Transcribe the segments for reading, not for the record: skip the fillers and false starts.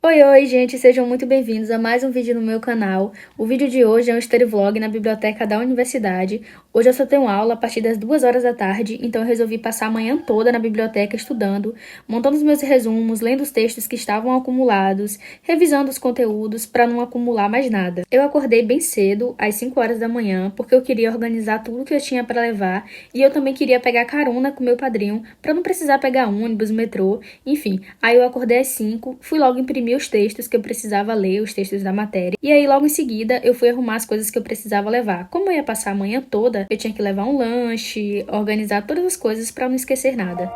Oi, gente, sejam muito bem-vindos a mais um vídeo no meu canal. O vídeo de hoje é um study vlog na biblioteca da universidade. Hoje eu só tenho aula a partir das 2 horas da tarde, então eu resolvi passar a manhã toda na biblioteca estudando, montando os meus resumos, lendo os textos que estavam acumulados, revisando os conteúdos para não acumular mais nada. Eu acordei bem cedo, às 5 horas da manhã, porque eu queria organizar tudo que eu tinha para levar e eu também queria pegar carona com meu padrinho para não precisar pegar ônibus, metrô, enfim. Aí eu acordei às 5, fui logo imprimir os textos que eu precisava ler, os textos da matéria. E aí, logo em seguida, eu fui arrumar as coisas que eu precisava levar. Como eu ia passar a manhã toda, eu tinha que levar um lanche, organizar todas as coisas para não esquecer nada.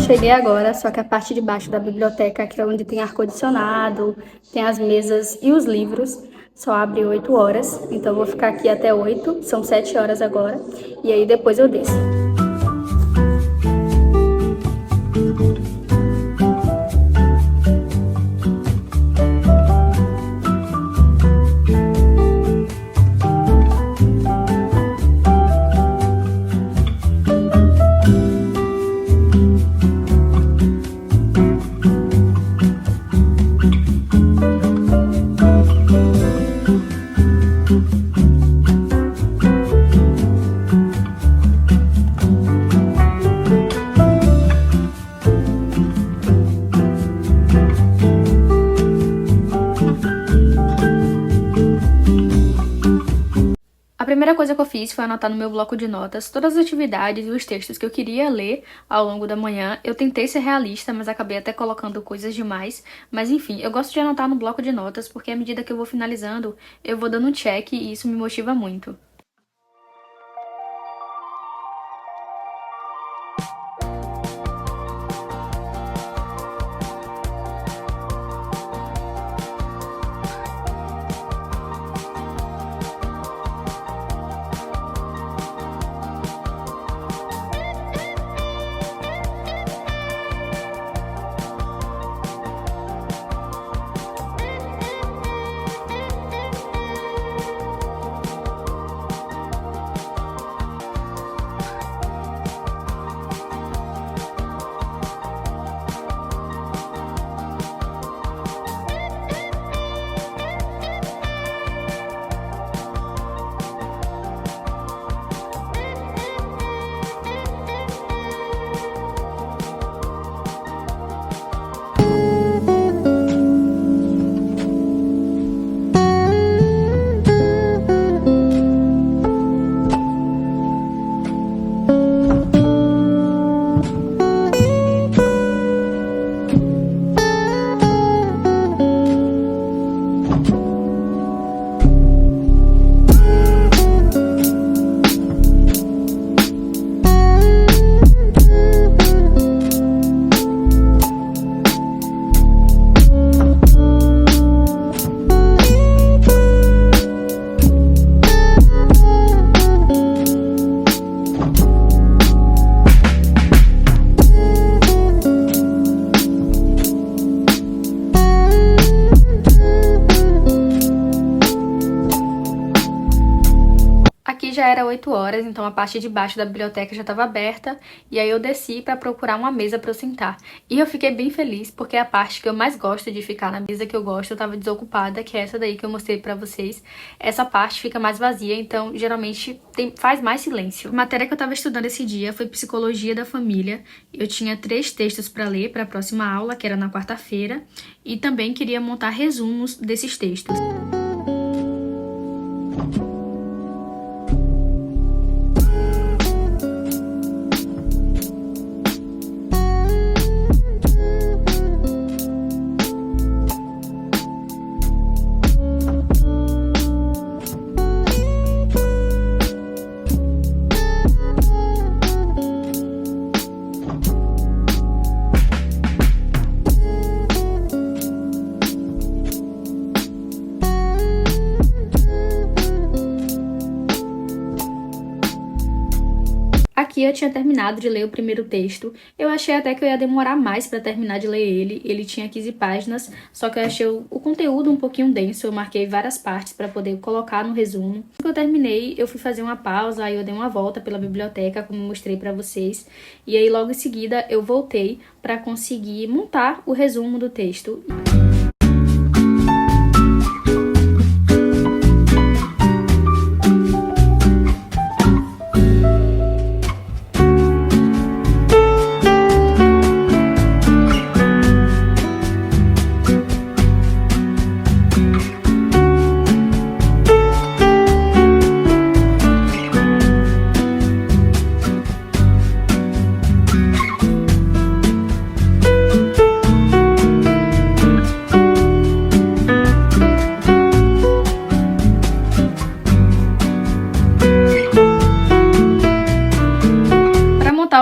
Cheguei agora, só que a parte de baixo da biblioteca, que é onde tem ar-condicionado, tem as mesas e os livros, só abre 8 horas, então eu vou ficar aqui até 8, são 7 horas agora, e aí depois eu desço. A primeira coisa que eu fiz foi anotar no meu bloco de notas todas as atividades e os textos que eu queria ler ao longo da manhã. Eu tentei ser realista, mas acabei até colocando coisas demais. Mas enfim, eu gosto de anotar no bloco de notas, porque à medida que eu vou finalizando, eu vou dando um check e isso me motiva muito. já era 8 horas, então a parte de baixo da biblioteca já estava aberta, e aí eu desci para procurar uma mesa para eu sentar. E eu fiquei bem feliz, porque a parte que eu mais gosto de ficar, na mesa que eu gosto, eu estava desocupada, que é essa daí que eu mostrei para vocês. Essa parte fica mais vazia, então geralmente faz mais silêncio. A matéria que eu estava estudando esse dia foi Psicologia da Família. Eu tinha 3 textos para ler para a próxima aula, que era na quarta-feira, e também queria montar resumos desses textos. Aqui eu tinha terminado de ler o primeiro texto. Eu achei até que eu ia demorar mais para terminar de ler ele. Ele tinha 15 páginas, só que eu achei o conteúdo um pouquinho denso. Eu marquei várias partes para poder colocar no resumo. Quando eu terminei, eu fui fazer uma pausa, aí eu dei uma volta pela biblioteca, como eu mostrei para vocês. E aí logo em seguida eu voltei para conseguir montar o resumo do texto.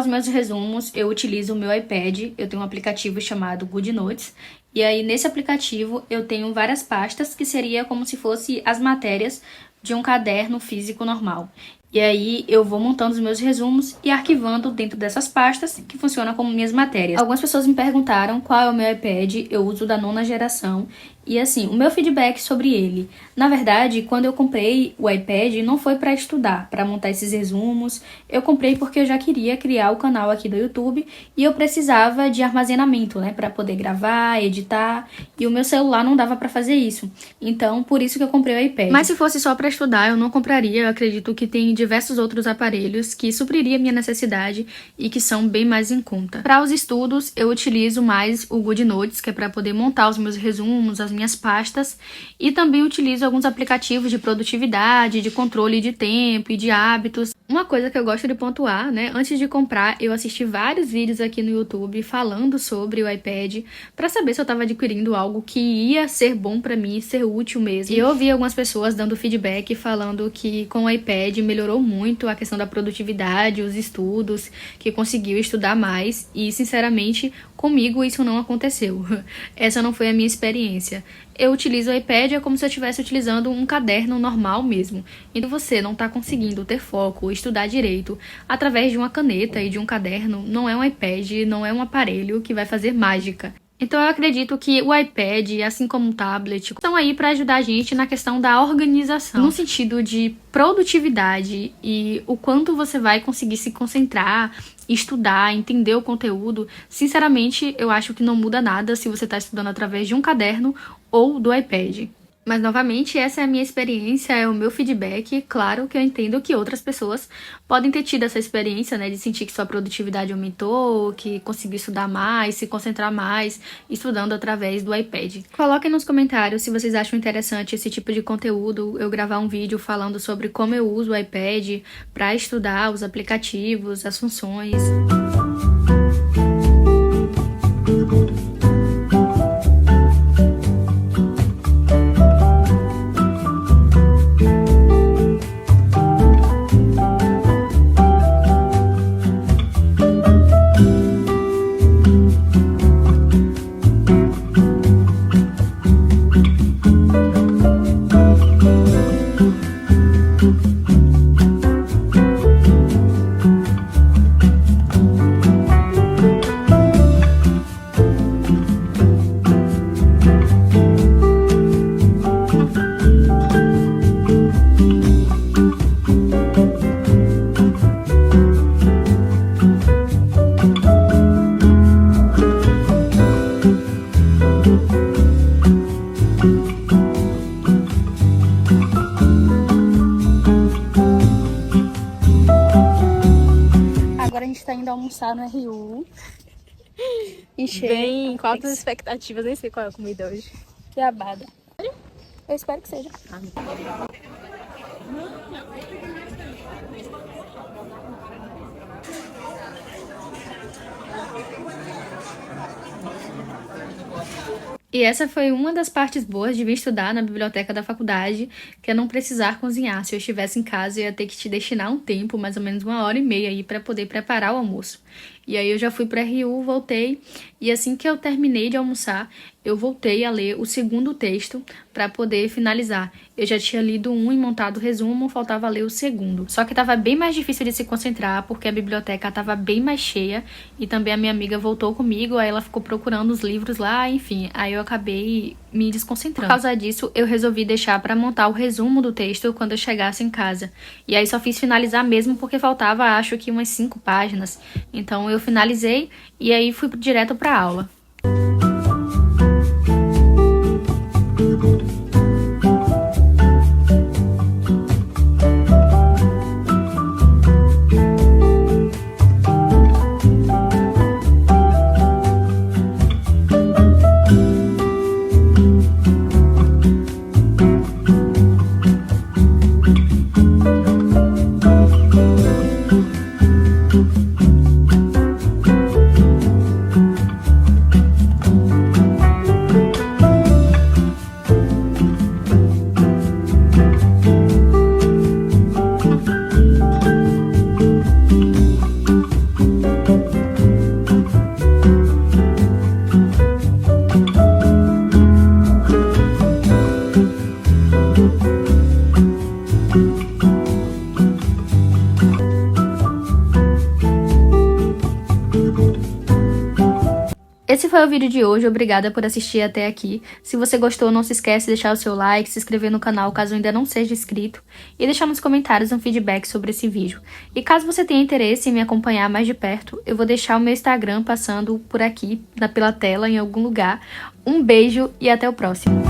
Os meus resumos, eu utilizo o meu iPad, eu tenho um aplicativo chamado GoodNotes, e aí nesse aplicativo eu tenho várias pastas que seria como se fosse as matérias de um caderno físico normal. E aí eu vou montando os meus resumos e arquivando dentro dessas pastas, que funcionam como minhas matérias. Algumas pessoas me perguntaram qual é o meu iPad, eu uso da 9ª geração. E assim, o meu feedback sobre ele. Na verdade, quando eu comprei o iPad, não foi para estudar, para montar esses resumos. Eu comprei porque eu já queria criar o canal aqui do YouTube e eu precisava de armazenamento, né, para poder gravar, editar. E o meu celular não dava para fazer isso. Então, por isso que eu comprei o iPad. Mas se fosse só para estudar, eu não compraria. Eu acredito que tem diversos outros aparelhos que supririam minha necessidade e que são bem mais em conta. Para os estudos, eu utilizo mais o GoodNotes, que é para poder montar os meus resumos, as minhas pastas, e também utilizo alguns aplicativos de produtividade, de controle de tempo e de hábitos. Uma coisa que eu gosto de pontuar, né? Antes de comprar, eu assisti vários vídeos aqui no YouTube falando sobre o iPad para saber se eu estava adquirindo algo que ia ser bom para mim, ser útil mesmo. E eu ouvi algumas pessoas dando feedback falando que com o iPad melhorou muito a questão da produtividade, os estudos, que conseguiu estudar mais e, sinceramente, comigo isso não aconteceu. Essa não foi a minha experiência. Eu utilizo o iPad como se eu estivesse utilizando um caderno normal mesmo. Então você não está conseguindo ter foco, estudar direito através de uma caneta e de um caderno, não é um iPad, não é um aparelho que vai fazer mágica. Então eu acredito que o iPad, assim como o tablet, estão aí para ajudar a gente na questão da organização, no sentido de produtividade e o quanto você vai conseguir se concentrar, estudar, entender o conteúdo. Sinceramente, eu acho que não muda nada se você está estudando através de um caderno ou do iPad. Mas, novamente, essa é a minha experiência, é o meu feedback. Claro que eu entendo que outras pessoas podem ter tido essa experiência, né, de sentir que sua produtividade aumentou, que conseguiu estudar mais, se concentrar mais, estudando através do iPad. Coloquem nos comentários se vocês acham interessante esse tipo de conteúdo, eu gravar um vídeo falando sobre como eu uso o iPad para estudar os aplicativos, as funções. gente tá indo almoçar no RU. Bem, com altas expectativas, nem sei qual é a comida hoje. Goiabada. Eu espero que seja. E essa foi uma das partes boas de vir estudar na biblioteca da faculdade, que é não precisar cozinhar. Se eu estivesse em casa, eu ia ter que te destinar um tempo, mais ou menos 1h30 aí, para poder preparar o almoço. E aí eu já fui para RU, voltei, e assim que eu terminei de almoçar, eu voltei a ler o segundo texto para poder finalizar. Eu já tinha lido um e montado o resumo, faltava ler o segundo. Só que estava bem mais difícil de se concentrar, porque a biblioteca estava bem mais cheia, e também a minha amiga voltou comigo, aí ela ficou procurando os livros lá, enfim, aí eu acabei me desconcentrando. Por causa disso, eu resolvi deixar para montar o resumo do texto quando eu chegasse em casa. E aí só fiz finalizar mesmo porque faltava, acho que umas 5 páginas. Então eu finalizei e aí fui direto para a aula. Esse foi o vídeo de hoje, obrigada por assistir até aqui. Se você gostou, não se esquece de deixar o seu like, se inscrever no canal caso ainda não seja inscrito e deixar nos comentários um feedback sobre esse vídeo. E caso você tenha interesse em me acompanhar mais de perto, eu vou deixar o meu Instagram passando por aqui, pela tela, em algum lugar. Um beijo e até o próximo!